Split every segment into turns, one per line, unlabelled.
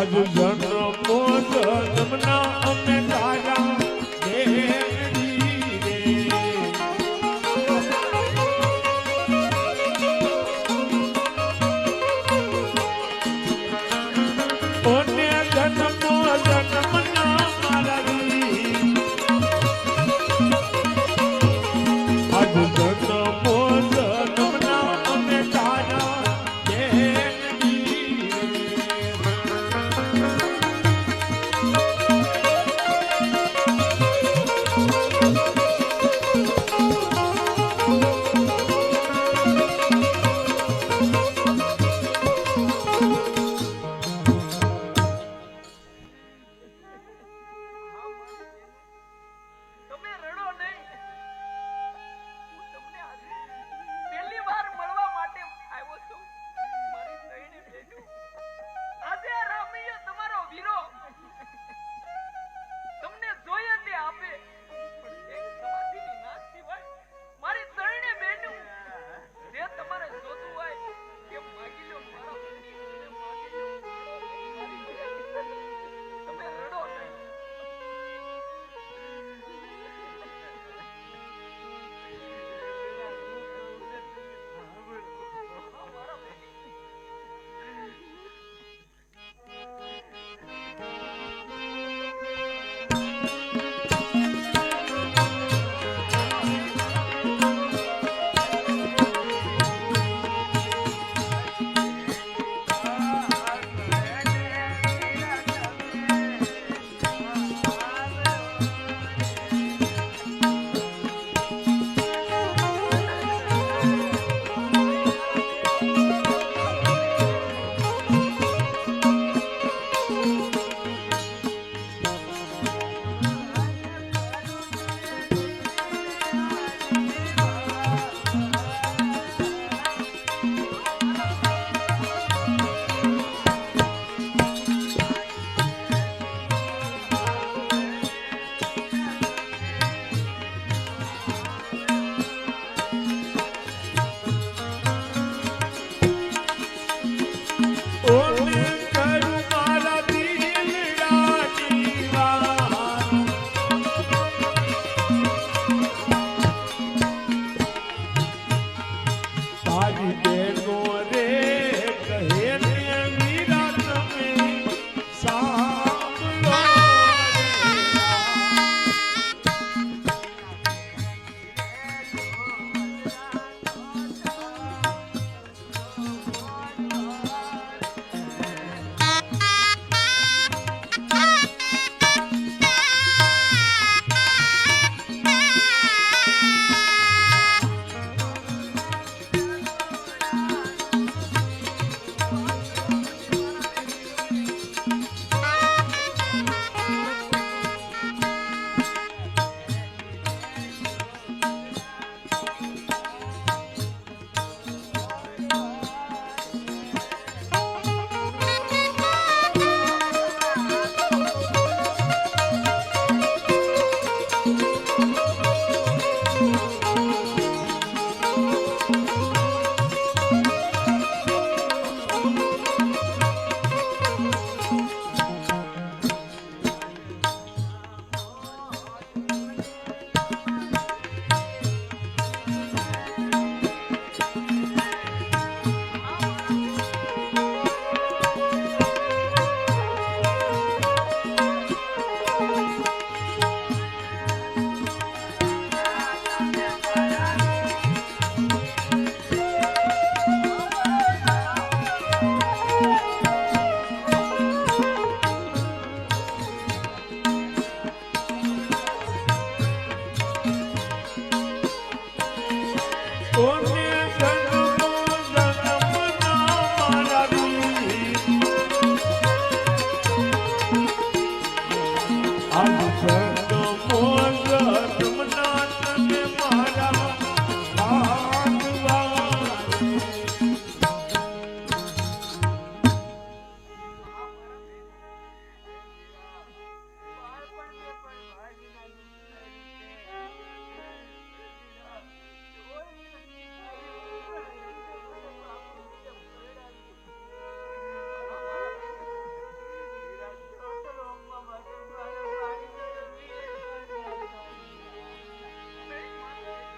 આજ જન્મો જન્મના અમે તારા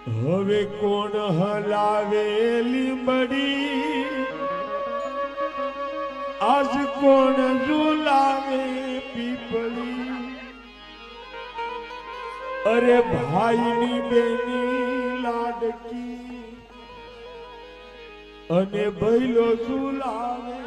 હવે કોણ હલાવે લીંબડી આજ કોણ ઝુલાવે પીપળી અરે ભાઈની બેની લાડકી અને ભૈલો ઝુલાવે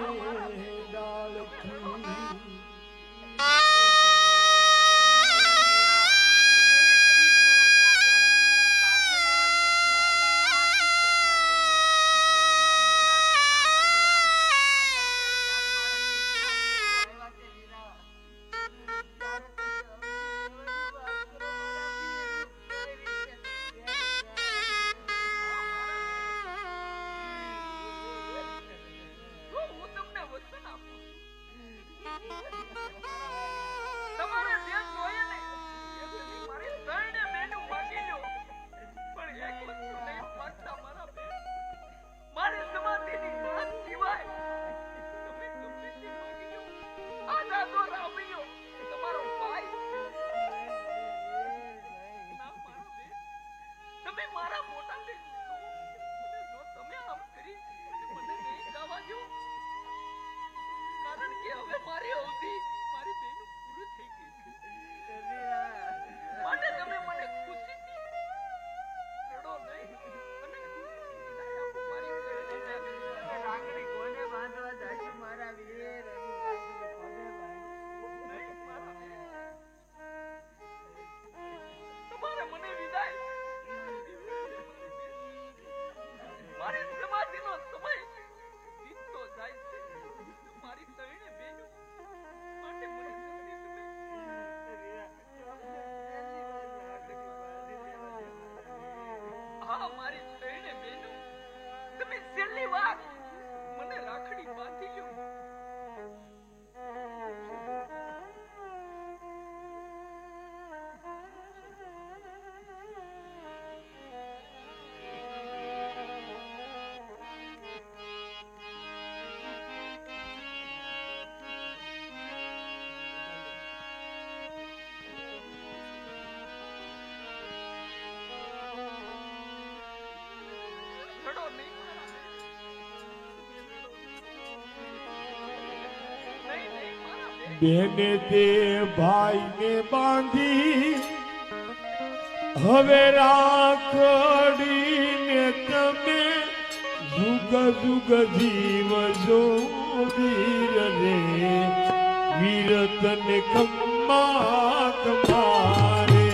બેને તે ભાઈને બાંધી હવે રાખડીને તમે જુગ જુગ જીવજો વીર રે વીર તને કમ્મા કમારે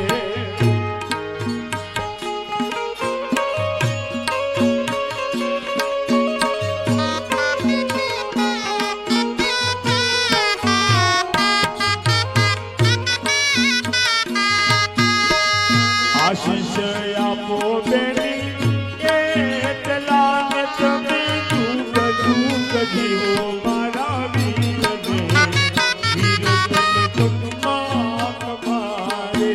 આશીષ આપો બેની એટલા ને તમે જુગ જુગ જીવો મારા વીર રે વીર તને કમ્મા કમારે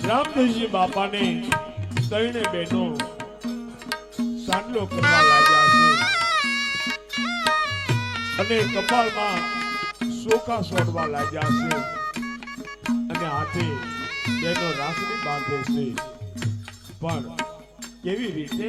રામદેવજી બાપાને ત્રણે બહેનો સાંડલો કરવા લાગ્યા છે અને કપાળમાં સોકા સોડવા લાગ્યા છે અને હાથે બહેનો રાખડી બાંધે છે પણ કેવી રીતે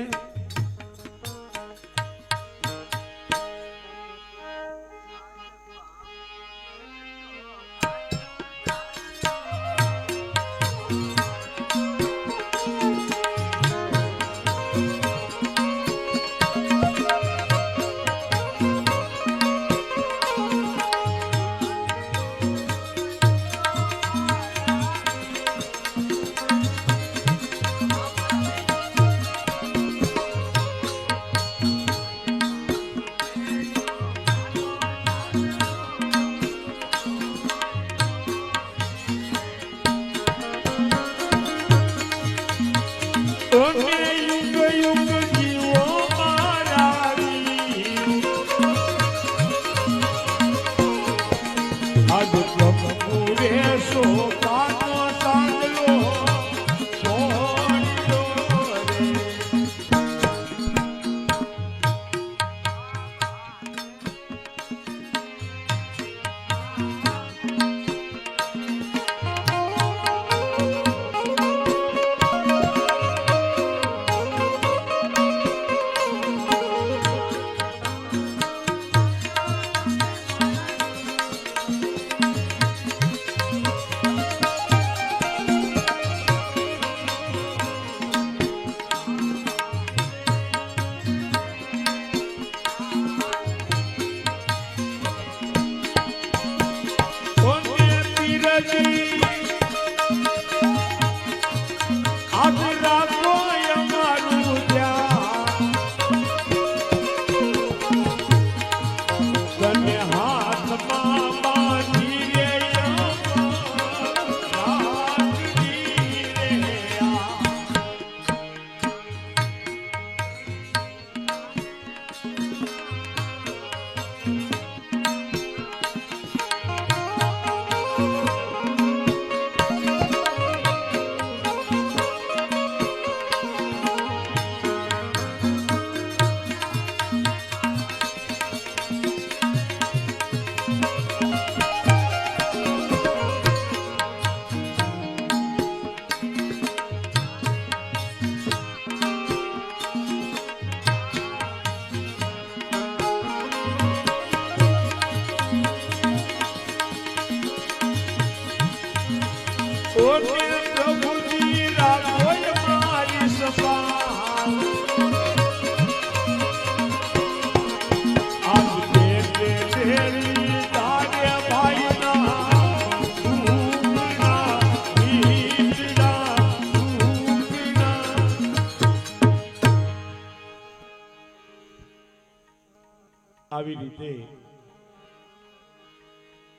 આવી રીતે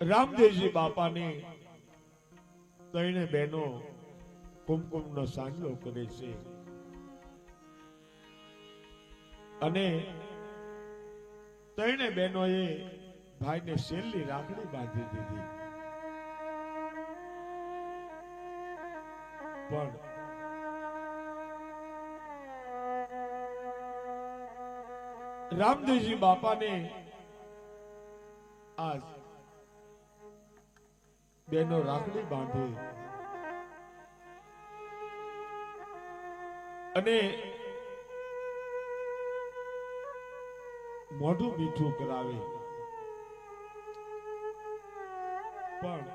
રામદેવજી બાપાને ત્રણે બહેનો કુમકુમનો સાંજલો કરે છે અને ત્રણે બહેનોએ ભાઈને છેલ્લી રાખડી બાંધી દીધી. પણ રામદેવજી બાપાને આજ બેનો રાખડી બાંધી અને મોઢું મીઠું કરાવે. પણ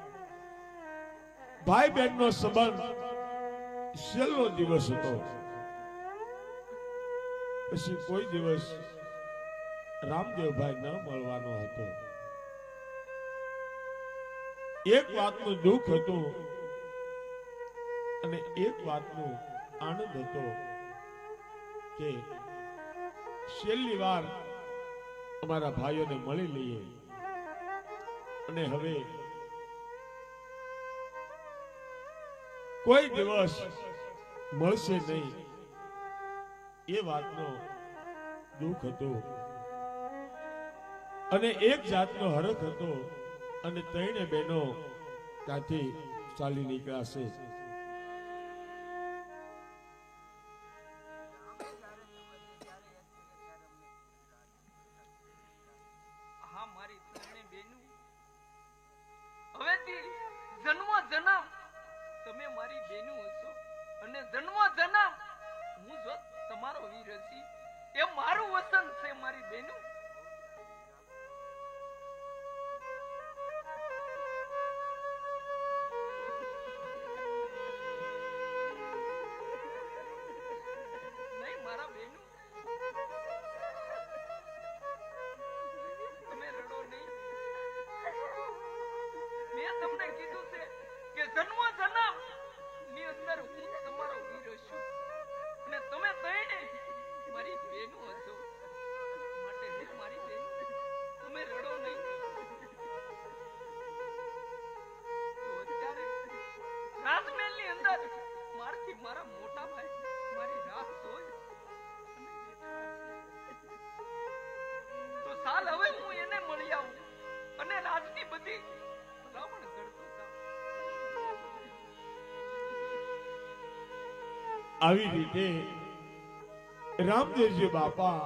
ભાઈ બહેન નો સંબંધ છેલ્લો દિવસ હતો. પછી કોઈ દિવસ રામદેવભાઈ ન મળવાનો હતો. એક વાતનું દુઃખ હતું અને એક વાતનો આનંદ હતો કે છેલ્લી વાર અમારા ભાઈઓને મળી લઈએ અને હવે કોઈ દિવસ મળશે નહીં એ વાતનો દુઃખ હતો અને એક જાતનો હરખ હતો. અને ત્રણે બહેનો ત્યાંથી ચાલી નીકળાશે.
હા, મારી ત્રણે બહેનો હવેથી જન્મ જન્મ તમે મારી બહેનો હશો અને જન્મ જન્મ હું જો તમારો વીર હશી. એ મારું વતન છે મારી બહેનો. તમને કીધું છે કે જન્મ જન્મ ની અંદર હું તમારો વીર છું અને તમે ત્રણે મારી બહેનો હશો. માટે હે મારી બહેન, તમે રડો નહીં. તો અત્યારે રાજમહેલ ની અંદર મારથી મારા મોટા ભાઈ મારી રાહ જોઈ તો સાલ હવે હું એને મળી આવું અને રાજની બધી
આવી રીતે રામદેવજી બાપા